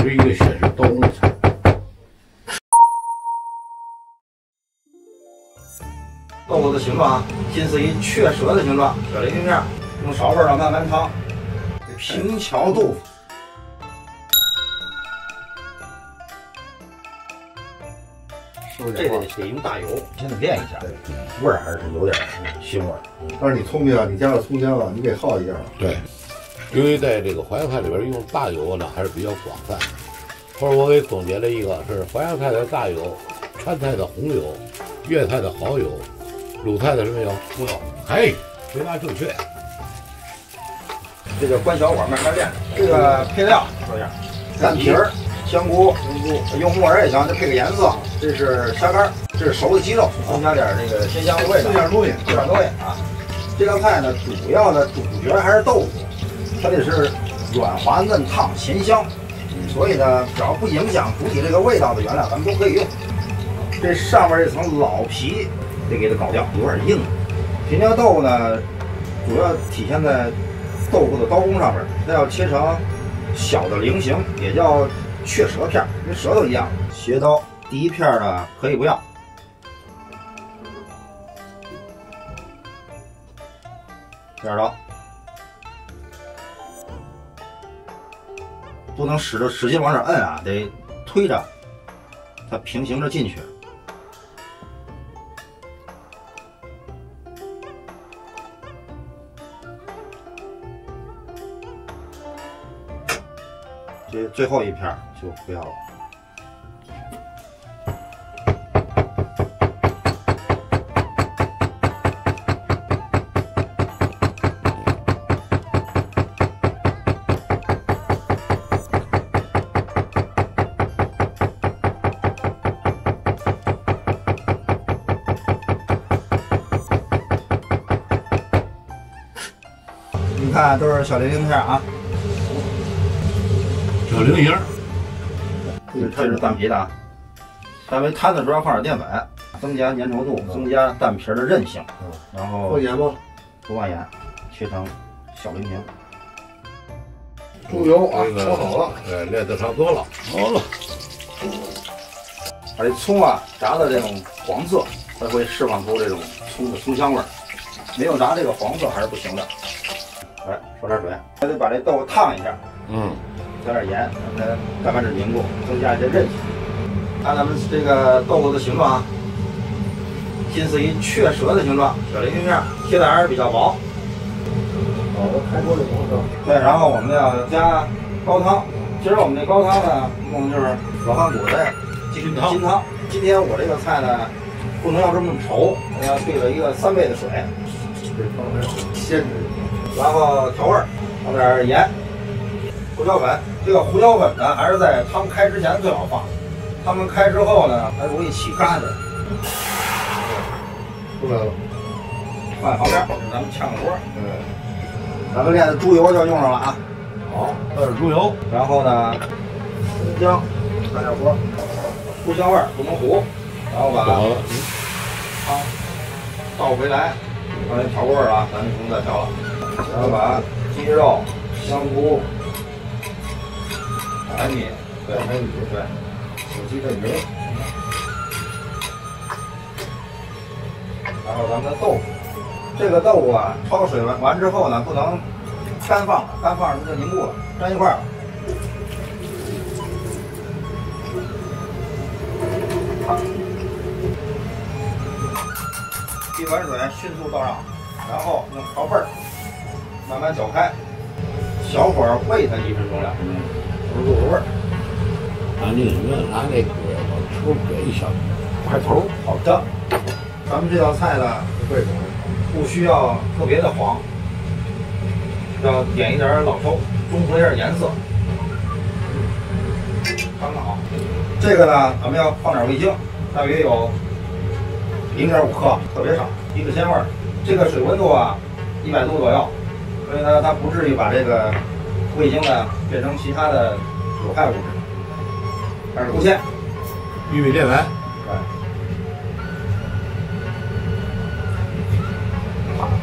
是一个写实刀工的菜。豆腐的形状啊，近似于雀舌的形状，小菱形片，用勺把它慢慢烫。平桥豆腐，这得用大油，先得炼一下，味儿还是有点腥味儿。但是你聪明啊，你加了葱姜了，你给耗一下。对，由于在这个淮扬菜里边用大油呢，还是比较广泛。或者我给总结了一个是淮扬菜的大油，川菜的红油，粤菜的蚝油，鲁菜的什么油？猪油。哎，回答正确。这个关小火慢慢炼。这个配料说一下：蛋皮儿、香菇，用木耳也行，就配个颜色。这是虾干，这是熟的鸡肉，增加点这个鲜香的味道。这点东西啊。这道菜呢，主要的主角还是豆腐，它得是软滑嫩烫咸香，所以呢，只要不影响主体这个味道的原料，咱们都可以用。这上面这层老皮得给它搞掉，有点硬。平椒豆腐呢，主要体现在豆腐的刀工上面，它要切成小的菱形，也叫雀舌片，跟舌头一样。斜刀第一片呢可以不要，第二刀不能使劲往这摁啊，得推着它平行着进去。这最后一片就不要了。你看，都是小菱形片啊。小菱形，这是蛋皮的啊。单位摊的时候要放点淀粉，增加粘稠度，增加蛋皮的韧性。然后放盐吗？不放盐，切成小菱形。猪油啊，炒好了，对，炼得差不多了，好了。把这葱啊炸的这种黄色，才会释放出这种葱的葱香味儿。没有炸这个黄色还是不行的。来，烧点水，还得把这豆腐烫一下。加点盐，让它干完这凝固，增加一些韧性。看咱们这个豆腐的形状啊，近似于雀舌的形状，小菱形片，切的还是比较薄。开锅就黄色。对，然后我们要加高汤。其实我们这高汤呢，用的就是老汉骨的金汤。今天我这个菜呢，不能要这么稠，我要兑了一个3倍的水，这汤还鲜着。然后调味儿，放点盐、胡椒粉。这个胡椒粉呢，还是在汤开之前最好放，汤们开之后呢，它容易起疙瘩。出来了，放在旁边，咱们炝个锅。咱们炼的猪油就用上了啊。好，倒点猪油，然后呢，葱姜下点锅，出香味儿不能糊。然后把汤倒回来，刚才调味儿啊，咱就不用再调了。然后把鸡肉、香菇、海米，对，海米，对，有鸡蛋皮，然后咱们的豆腐，这个豆腐啊，焯水完之后呢，不能干放了，干放它就凝固了，粘一块了。一碗水迅速倒上，然后用勺背儿慢慢搅开，小火煨它1分钟2分钟，入个味儿。拿那个拿那个往出给一小块头。好的，咱们这道菜呢，不需要特别的黄，要点一点老抽，中和一下颜色，刚刚好。这个呢，咱们要放点味精，大约有0.5克，特别少，提个鲜味儿。这个水温度啊，100度左右，所以呢，它不至于把这个味精呢变成其他的有害物质。开始勾芡，玉米淀粉，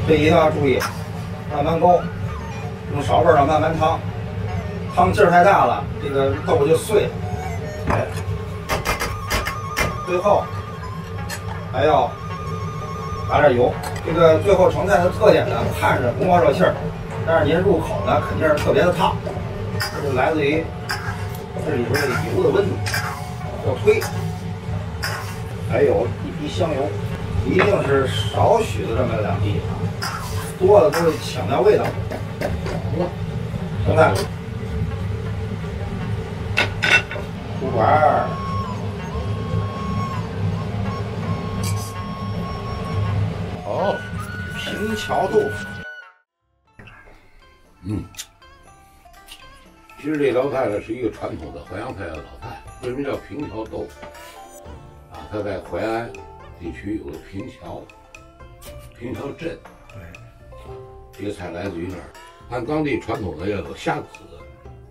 这一定要注意，慢慢勾，用勺把儿慢慢烫，汤劲儿太大了，这个豆就碎了。哎，最后还要打点油。这个最后成菜的特点呢，看着不冒热气儿，但是您入口呢肯定是特别的烫，这是来自于这里边这个油的温度要推。还有一滴香油，一定是少许的这么2滴啊，多了都会抢掉味道。成菜，出管儿。好，平桥豆腐。其实这道菜呢是一个传统的淮扬菜的老菜。为什么叫平桥豆腐？啊，它在淮安地区有个平桥镇。这个菜来自于那儿。按当地传统的要有虾子，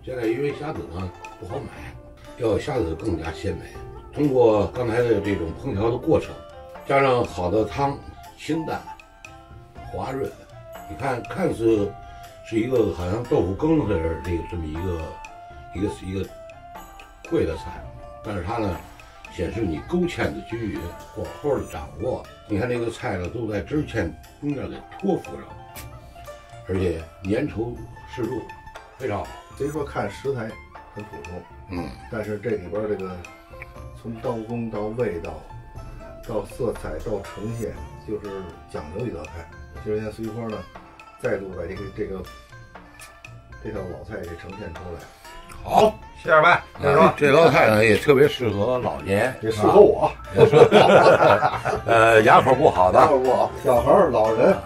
现在因为虾子呢不好买，要有虾子更加鲜美。通过刚才的这种烹调的过程，加上好的汤，清淡滑润。你看，看似是一个好像豆腐羹的这么一个烩的菜，但是它呢显示你勾芡的均匀，火候的掌握。你看这个菜呢都在汁芡中间给托付上，而且粘稠适度，非常好。虽说看食材很普通，但是这里边这个从刀工到味道，到色彩到呈现，就是讲究一道菜。今天随波呢，再度把这套老菜给呈现出来。好，谢谢二位。这道菜呢也特别适合老年，也适合我，牙口不好的，牙口不好，小孩儿、老人。